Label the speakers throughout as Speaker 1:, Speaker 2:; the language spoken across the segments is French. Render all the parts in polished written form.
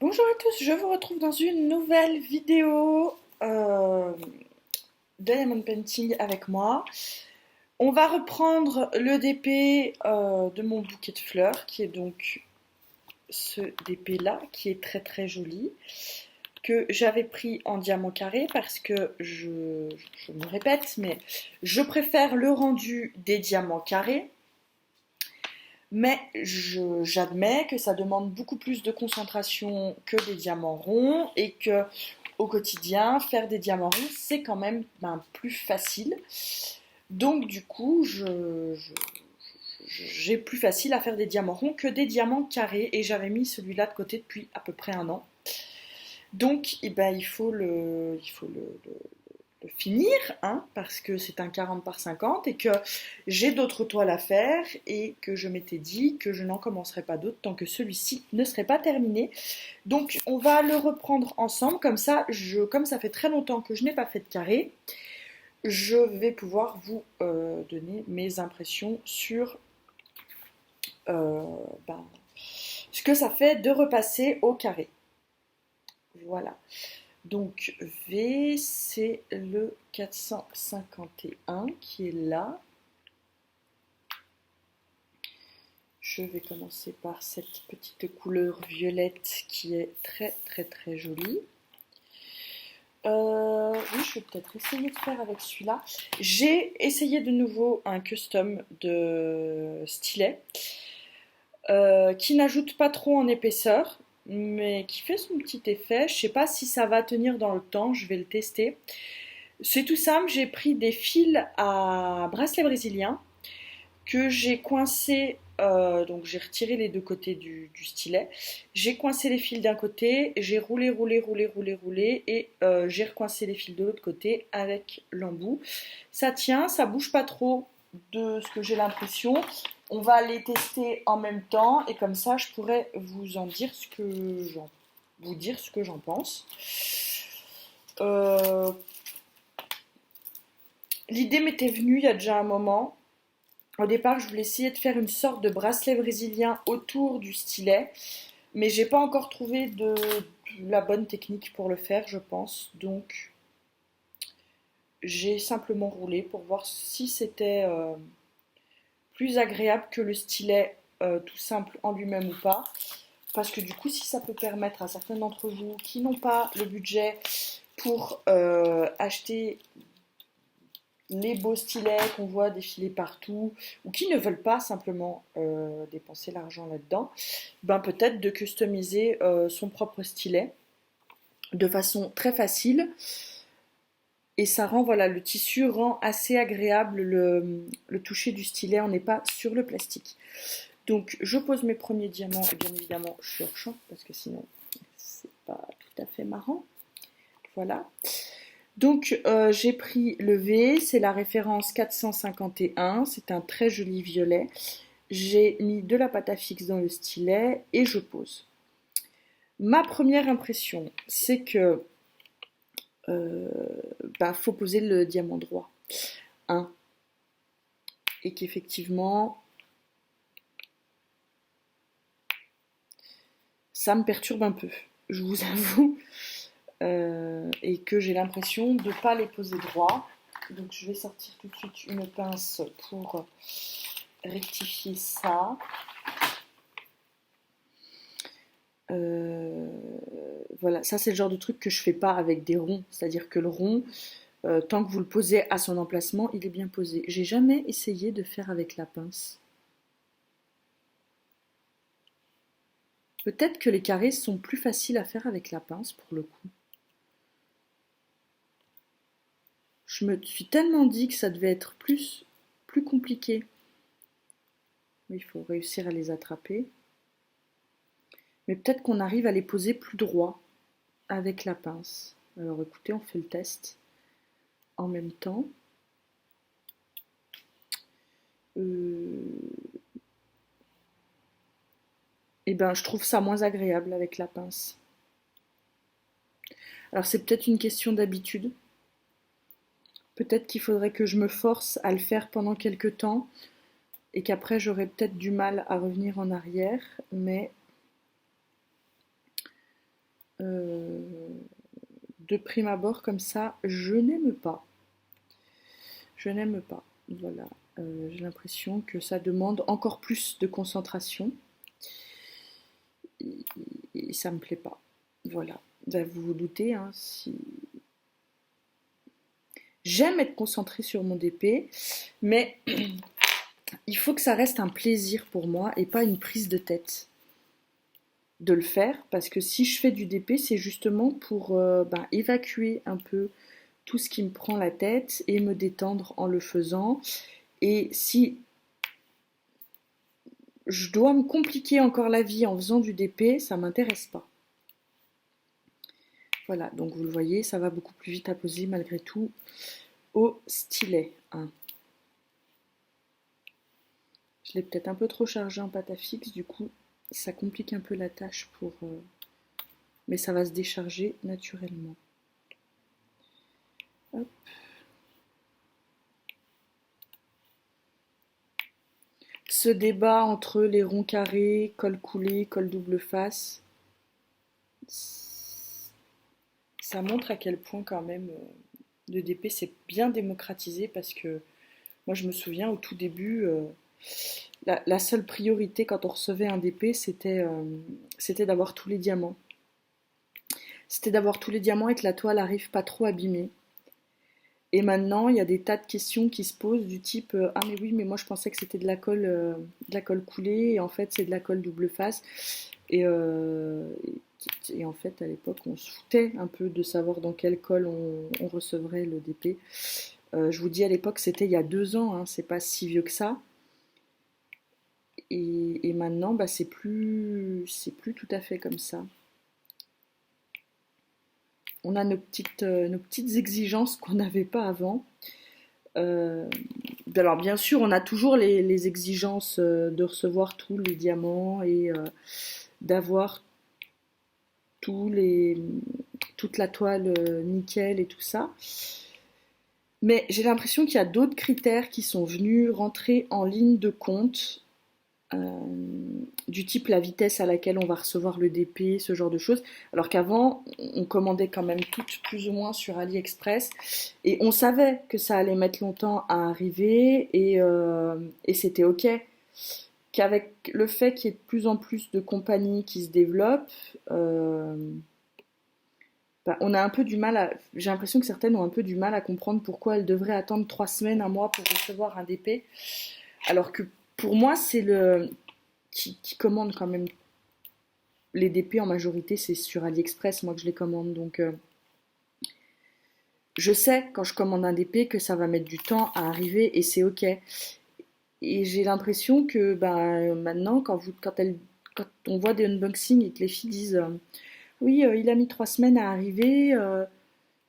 Speaker 1: Bonjour à tous, je vous retrouve dans une nouvelle vidéo Diamond Painting avec moi. On va reprendre le DP de mon bouquet de fleurs, qui est donc ce DP là, qui est très très joli, que j'avais pris en diamant carré parce que je me répète, mais je préfère le rendu des diamants carrés. Mais j'admets que ça demande beaucoup plus de concentration que des diamants ronds et que au quotidien, faire des diamants ronds, c'est quand même plus facile. Donc du coup, j'ai plus facile à faire des diamants ronds que des diamants carrés et j'avais mis celui-là de côté depuis à peu près un an. Donc il faut le finir, hein, parce que c'est un 40 par 50 et que j'ai d'autres toiles à faire et que je m'étais dit que je n'en commencerai pas d'autres tant que celui-ci ne serait pas terminé. Donc on va le reprendre ensemble, comme ça fait très longtemps que je n'ai pas fait de carré, je vais pouvoir vous donner mes impressions sur euh, ben, ce que ça fait de repasser au carré. Voilà. Donc V, c'est le 451 qui est là. Je vais commencer par cette petite couleur violette qui est très très très jolie. Oui, je vais peut-être essayer de faire avec celui-là. J'ai essayé de nouveau un custom de stylet qui n'ajoute pas trop en épaisseur, mais qui fait son petit effet. Je ne sais pas si ça va tenir dans le temps, je vais le tester. C'est tout simple, j'ai pris des fils à bracelet brésilien que j'ai coincé, donc j'ai retiré les deux côtés du stylet, j'ai coincé les fils d'un côté, j'ai roulé et j'ai recoincé les fils de l'autre côté avec l'embout. Ça tient, ça bouge pas trop de ce que j'ai l'impression. On va les tester en même temps et comme ça je pourrais vous en dire ce que j'en pense. L'idée m'était venue il y a déjà un moment. Au départ, je voulais essayer de faire une sorte de bracelet brésilien autour du stylet, mais j'ai pas encore trouvé de la bonne technique pour le faire, je pense. Donc, j'ai simplement roulé pour voir si c'était plus agréable que le stylet tout simple en lui-même ou pas. Parce que du coup, si ça peut permettre à certains d'entre vous qui n'ont pas le budget pour acheter les beaux stylets qu'on voit défiler partout ou qui ne veulent pas simplement dépenser l'argent là-dedans, peut-être de customiser son propre stylet de façon très facile et ça rend, voilà, le tissu rend assez agréable le toucher du stylet, on n'est pas sur le plastique. Donc je pose mes premiers diamants et bien évidemment je suis hors champ parce que sinon c'est pas tout à fait marrant. Voilà. Donc j'ai pris le V, c'est la référence 451, c'est un très joli violet. J'ai mis de la pâte à fixe dans le stylet et je pose. Ma première impression, c'est que faut poser le diamant droit. Hein, et qu'effectivement, ça me perturbe un peu, je vous avoue. Et que j'ai l'impression de ne pas les poser droit. Donc je vais sortir tout de suite une pince pour rectifier ça. Voilà, ça c'est le genre de truc que je fais pas avec des ronds. C'est-à-dire que le rond, tant que vous le posez à son emplacement, il est bien posé. J'ai jamais essayé de faire avec la pince. Peut-être que les carrés sont plus faciles à faire avec la pince pour le coup. Je me suis tellement dit que ça devait être plus compliqué. Mais il faut réussir à les attraper. Mais peut-être qu'on arrive à les poser plus droit avec la pince. Alors écoutez, on fait le test en même temps. Et je trouve ça moins agréable avec la pince. Alors c'est peut-être une question d'habitude. Peut-être qu'il faudrait que je me force à le faire pendant quelques temps et qu'après j'aurai peut-être du mal à revenir en arrière, mais Euh, de prime abord, comme ça, je n'aime pas. Je n'aime pas. Voilà. J'ai l'impression que ça demande encore plus de concentration. Et, et ça me plaît pas. Voilà. Ben, vous vous doutez, hein, si... J'aime être concentrée sur mon DP, mais il faut que ça reste un plaisir pour moi et pas une prise de tête de le faire, parce que si je fais du DP, c'est justement pour évacuer un peu tout ce qui me prend la tête et me détendre en le faisant. Et si je dois me compliquer encore la vie en faisant du DP, ça m'intéresse pas. Voilà, donc vous le voyez, ça va beaucoup plus vite à poser malgré tout au stylet, hein. Je l'ai peut-être un peu trop chargé en pâte à fixe, du coup ça complique un peu la tâche pour... mais ça va se décharger naturellement. Hop. Ce débat entre les ronds carrés, col coulé, col double face, ça montre à quel point quand même le DP c'est bien démocratisé, parce que moi je me souviens au tout début, la seule priorité quand on recevait un DP c'était d'avoir tous les diamants. C'était d'avoir tous les diamants et que la toile arrive pas trop abîmée. Et maintenant, il y a des tas de questions qui se posent du type ah mais oui, mais moi je pensais que c'était de la colle coulée et en fait c'est de la colle double face. Et, euh, et en fait, à l'époque, on se foutait un peu de savoir dans quelle colle on recevrait le DP. Je vous dis à l'époque, c'était il y a 2 ans, hein, c'est pas si vieux que ça. Et maintenant, bah, c'est plus tout à fait comme ça. On a nos petites exigences qu'on n'avait pas avant. Euh, alors bien sûr, on a toujours les exigences de recevoir tous les diamants et d'avoir tous les, toute la toile nickel et tout ça. Mais j'ai l'impression qu'il y a d'autres critères qui sont venus rentrer en ligne de compte, euh, du type la vitesse à laquelle on va recevoir le DP, ce genre de choses. Alors qu'avant, on commandait quand même toutes plus ou moins sur AliExpress et on savait que ça allait mettre longtemps à arriver et c'était ok. Qu'avec le fait qu'il y ait de plus en plus de compagnies qui se développent, euh, bah, on a un peu du mal à. J'ai l'impression que certaines ont un peu du mal à comprendre pourquoi elles devraient attendre 3 semaines, un mois pour recevoir un DP. Alors que pour moi, c'est le. Qui commande quand même les DP en majorité, c'est sur AliExpress, moi que je les commande. Donc je sais quand je commande un DP que ça va mettre du temps à arriver et c'est ok. Et j'ai l'impression que bah, maintenant, quand on voit des unboxings et que les filles disent oui, il a mis 3 semaines à arriver,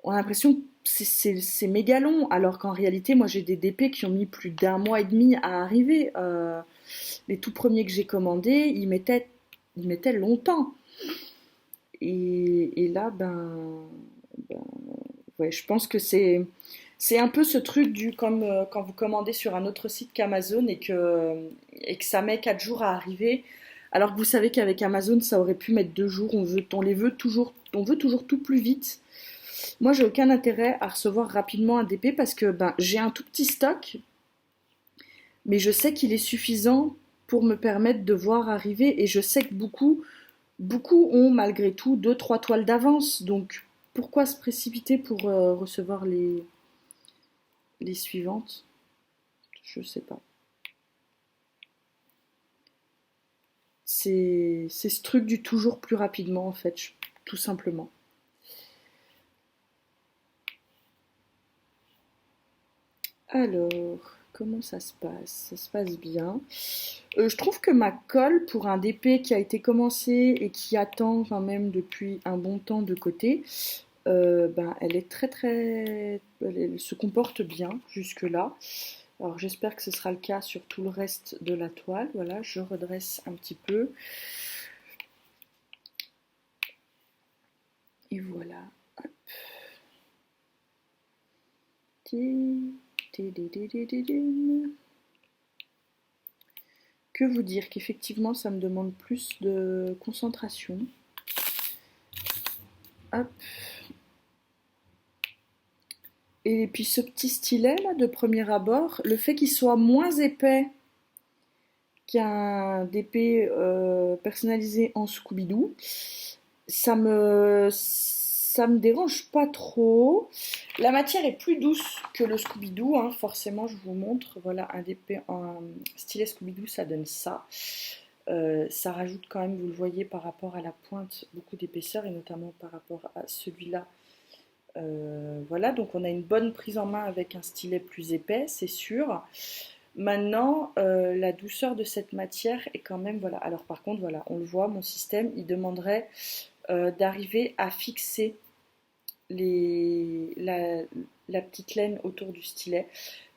Speaker 1: on a l'impression que c'est méga long, alors qu'en réalité, moi j'ai des DP qui ont mis plus d'1 mois et demi à arriver. Les tout premiers que j'ai commandés, ils mettaient longtemps. Et là, ben, ouais, je pense que c'est un peu ce truc du comme quand vous commandez sur un autre site qu'Amazon et que ça met 4 jours à arriver, alors que vous savez qu'avec Amazon ça aurait pu mettre 2 jours. On veut toujours tout plus vite. Moi, j'ai aucun intérêt à recevoir rapidement un DP parce que ben, j'ai un tout petit stock, mais je sais qu'il est suffisant pour me permettre de voir arriver et je sais que beaucoup ont malgré tout deux, trois toiles d'avance. Donc, pourquoi se précipiter pour recevoir les suivantes? Je sais pas. C'est ce truc du toujours plus rapidement, en fait, tout simplement. Alors, comment ça se passe? Ça se passe bien. Je trouve que ma colle pour un DP qui a été commencé et qui attend quand même depuis un bon temps de côté, ben, elle est elle se comporte bien jusque-là. Alors j'espère que ce sera le cas sur tout le reste de la toile. Voilà, je redresse un petit peu. Et voilà. Hop. Que vous dire qu'effectivement ça me demande plus de concentration. Hop. Et puis ce petit stylet là de premier abord, le fait qu'il soit moins épais qu'un DP personnalisé en Scooby-Doo, ça me dérange pas trop. La matière est plus douce que le Scooby-Doo, hein, forcément je vous montre. Voilà, un DP, un stylet Scooby-Doo, ça donne ça. Ça rajoute quand même, vous le voyez, par rapport à la pointe, beaucoup d'épaisseur, et notamment par rapport à celui-là. Voilà, donc on a une bonne prise en main avec un stylet plus épais, c'est sûr. Maintenant, la douceur de cette matière est quand même, voilà. Alors par contre, voilà, on le voit, mon système, il demanderait d'arriver à fixer la petite laine autour du stylet.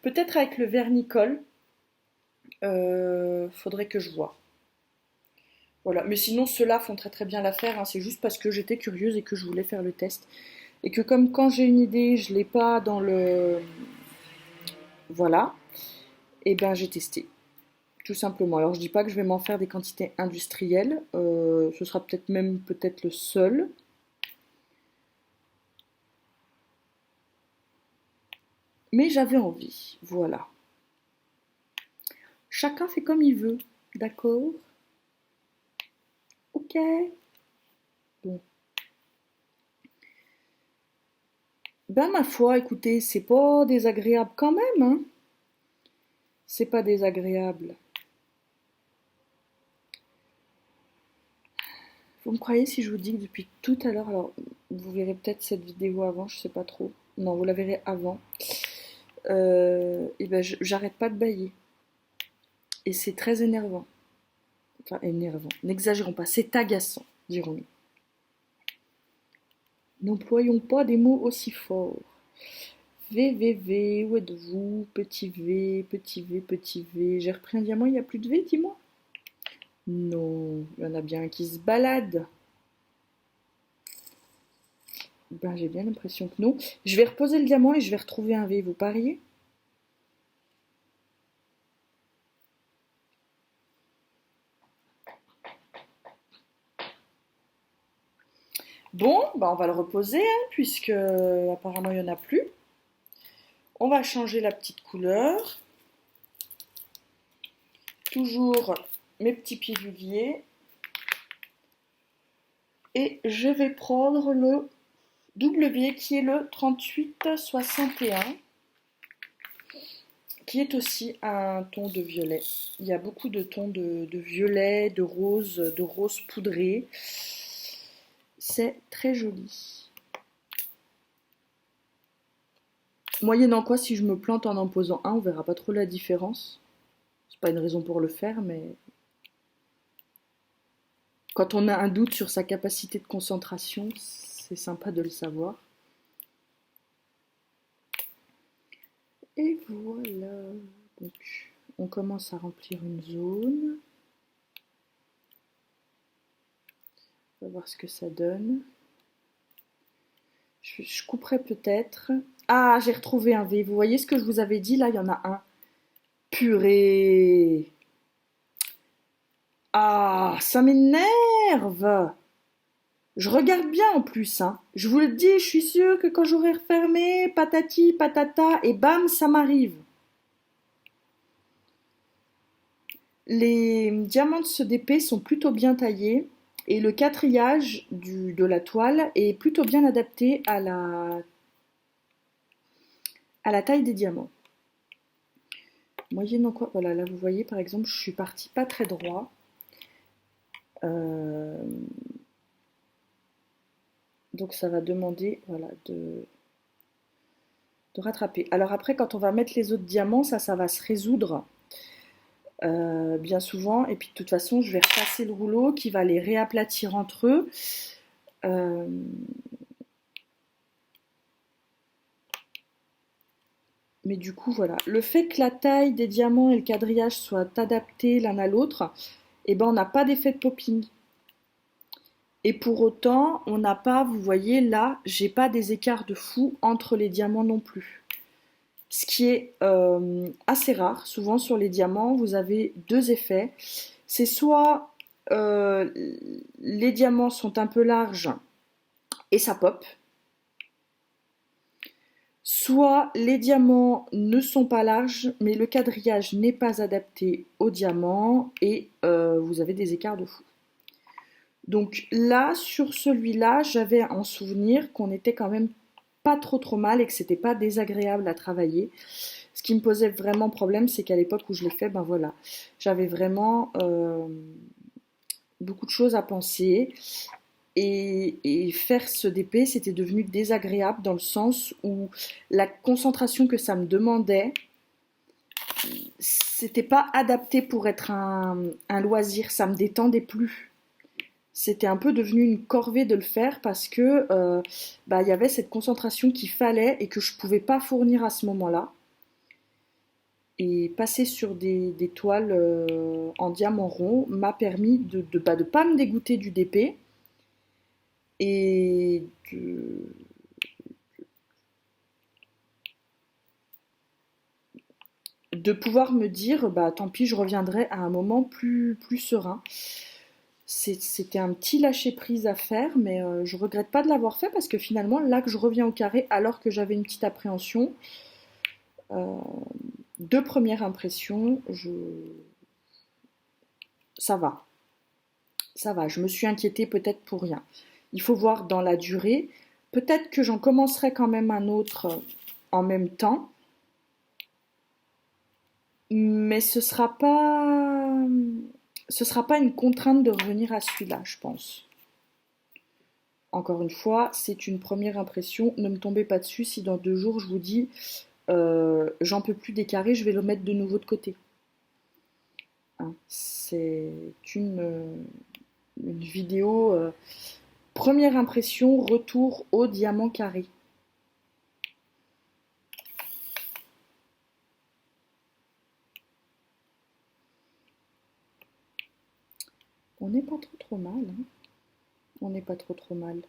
Speaker 1: Peut-être avec le vernicole, faudrait que je vois. Voilà, mais sinon ceux-là font très très bien l'affaire, hein. C'est juste parce que j'étais curieuse et que je voulais faire le test. Et que comme quand j'ai une idée, je ne l'ai pas dans le... Voilà, et ben j'ai testé. Tout simplement. Alors je dis pas que je vais m'en faire des quantités industrielles, ce sera peut-être même peut-être le seul. Mais j'avais envie, voilà. Chacun fait comme il veut, d'accord? Ok. Bon. Ben ma foi, écoutez, c'est pas désagréable quand même, hein. C'est pas désagréable. Vous me croyez si je vous dis que depuis tout à l'heure, alors vous verrez peut-être cette vidéo avant, je sais pas trop. Non, vous la verrez avant. Et ben j'arrête pas de bâiller. Et c'est très énervant. Enfin, énervant. N'exagérons pas, c'est agaçant, dirons-nous. N'employons pas des mots aussi forts. VVV, où êtes-vous? Petit V, petit V, petit V. J'ai repris un diamant, il n'y a plus de V, dis-moi. Non, il y en a bien un qui se balade. Ben, j'ai bien l'impression que non. Je vais reposer le diamant et je vais retrouver un V, vous pariez? Bon, ben on va le reposer, hein, puisque apparemment il n'y en a plus. On va changer la petite couleur. Toujours mes petits piluliers. Et je vais prendre le W qui est le 3861, qui est aussi un ton de violet. Il y a beaucoup de tons de violet, de rose poudré. C'est très joli. Moyennant quoi, si je me plante en posant un, on verra pas trop la différence. C'est pas une raison pour le faire, mais quand on a un doute sur sa capacité de concentration, c'est sympa de le savoir. Et voilà. Donc, on commence à remplir une zone. On va voir ce que ça donne. Je couperai peut-être. Ah, j'ai retrouvé un V. Vous voyez ce que je vous avais dit? Là, il y en a un. Purée. Ah, ça m'énerve. Je regarde bien en plus, hein. Je vous le dis, je suis sûre que quand j'aurai refermé, patati, patata, et bam, ça m'arrive. Les diamants de ce DP sont plutôt bien taillés et le quatriage de la toile est plutôt bien adapté à la taille des diamants. Moyennant quoi, voilà, là vous voyez par exemple, je suis partie pas très droit. Donc ça va demander, voilà, de rattraper. Alors après, quand on va mettre les autres diamants, ça va se résoudre bien souvent. Et puis de toute façon, je vais repasser le rouleau qui va les réaplatir entre eux. Mais du coup, voilà. Le fait que la taille des diamants et le quadrillage soient adaptés l'un à l'autre, eh ben, on n'a pas d'effet de popping. Et pour autant, on n'a pas, vous voyez là, j'ai pas des écarts de fou entre les diamants non plus. Ce qui est assez rare. Souvent sur les diamants, vous avez deux effets. C'est soit les diamants sont un peu larges et ça pop. Soit les diamants ne sont pas larges, mais le quadrillage n'est pas adapté aux diamants et vous avez des écarts de fou. Donc là, sur celui-là, j'avais en souvenir qu'on était quand même pas trop mal et que c'était pas désagréable à travailler. Ce qui me posait vraiment problème, c'est qu'à l'époque où je l'ai fait, ben voilà, j'avais vraiment beaucoup de choses à penser. Et faire ce DP, c'était devenu désagréable dans le sens où la concentration que ça me demandait, c'était pas adapté pour être un loisir, ça me détendait plus. C'était un peu devenu une corvée de le faire parce que bah, y avait cette concentration qu'il fallait et que je pouvais pas fournir à ce moment-là. Et passer sur des toiles en diamant rond m'a permis de pas me dégoûter du DP et de pouvoir me dire, bah tant pis, je reviendrai à un moment plus serein. C'était un petit lâcher-prise à faire, mais je regrette pas de l'avoir fait parce que finalement, là que je reviens au carré, alors que j'avais une petite appréhension, euh, de première impression, ça va. Ça va, je me suis inquiétée peut-être pour rien. Il faut voir dans la durée. Peut-être que j'en commencerai quand même un autre en même temps, mais ce sera pas une contrainte de revenir à celui-là, je pense. Encore une fois, c'est une première impression. Ne me tombez pas dessus si dans 2 jours je vous dis j'en peux plus des carrés, je vais le mettre de nouveau de côté. Hein, c'est une vidéo première impression, retour au diamant carré. On n'est pas trop mal. Hein. On n'est pas trop mal.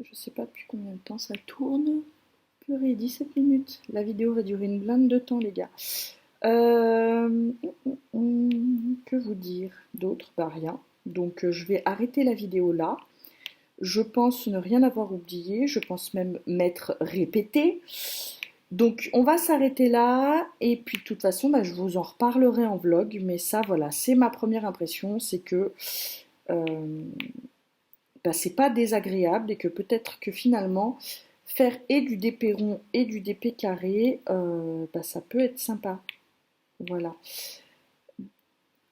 Speaker 1: Je sais pas depuis combien de temps ça tourne. Purée, 17 minutes. La vidéo va durer une blinde de temps, les gars. Que vous dire d'autre? Bah rien. Donc je vais arrêter la vidéo là. Je pense ne rien avoir oublié. Je pense même m'être répété. Donc on va s'arrêter là. Et puis de toute façon, bah, je vous en reparlerai en vlog. Mais ça, voilà, c'est ma première impression. C'est que bah, c'est pas désagréable et que peut-être que finalement faire et du DP rond et du DP carré, bah, ça peut être sympa. Voilà.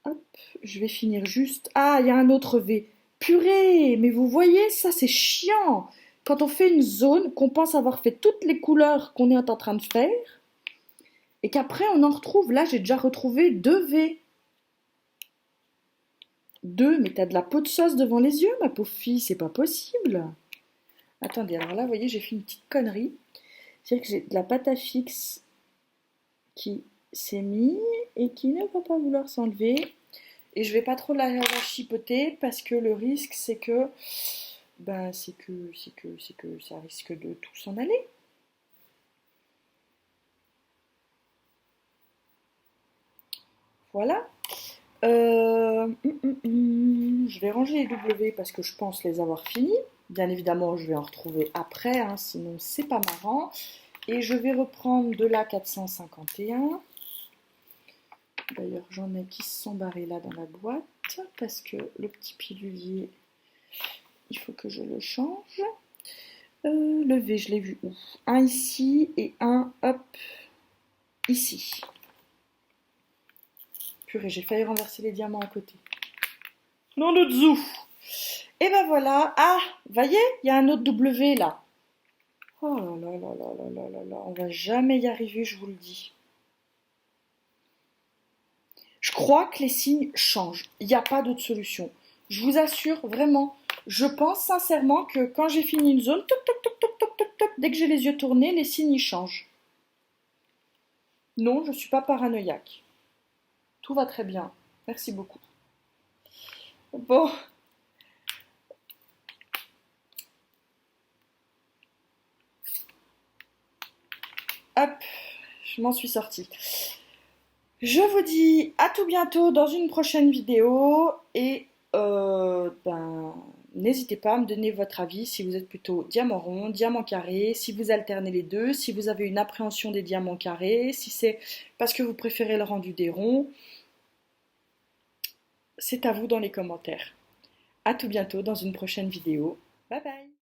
Speaker 1: Hop, je vais finir juste. Ah, il y a un autre V. Purée, mais vous voyez, ça c'est chiant. Quand on fait une zone, qu'on pense avoir fait toutes les couleurs qu'on est en train de faire, et qu'après on en retrouve. Là, j'ai déjà retrouvé 2 V. 2, mais t'as de la peau de sauce devant les yeux, ma pauvre fille, c'est pas possible. Attendez, alors là, vous voyez, j'ai fait une petite connerie. C'est-à-dire que j'ai de la pâte à fixe qui s'est mise et qui ne va pas vouloir s'enlever. Et je vais pas trop la chipoter parce que le risque, c'est que, ben, c'est que ça risque de tout s'en aller. Voilà. Je vais ranger les W parce que je pense les avoir finis. Bien évidemment, je vais en retrouver après, hein, sinon c'est pas marrant. Et je vais reprendre de la 451. D'ailleurs, j'en ai qui se sont barrés là dans la boîte parce que le petit pilulier, il faut que je le change. Le V, je l'ai vu où? Un ici et un, hop, ici. Purée, j'ai failli renverser les diamants à côté. Non de zou. Et ben voilà. Ah, voyez, il y a un autre W là. Oh là là là là là là là là, on va jamais y arriver, je vous le dis. Je crois que les signes changent. Il n'y a pas d'autre solution. Je vous assure, vraiment, je pense sincèrement que quand j'ai fini une zone, toc, toc, toc, toc, toc, toc, toc, dès que j'ai les yeux tournés, les signes y changent. Non, je ne suis pas paranoïaque. Tout va très bien. Merci beaucoup. Bon. Hop, je m'en suis sortie. Je vous dis à tout bientôt dans une prochaine vidéo et ben n'hésitez pas à me donner votre avis si vous êtes plutôt diamant rond, diamant carré, si vous alternez les deux, si vous avez une appréhension des diamants carrés, si c'est parce que vous préférez le rendu des ronds. C'est à vous dans les commentaires. À tout bientôt dans une prochaine vidéo. Bye bye!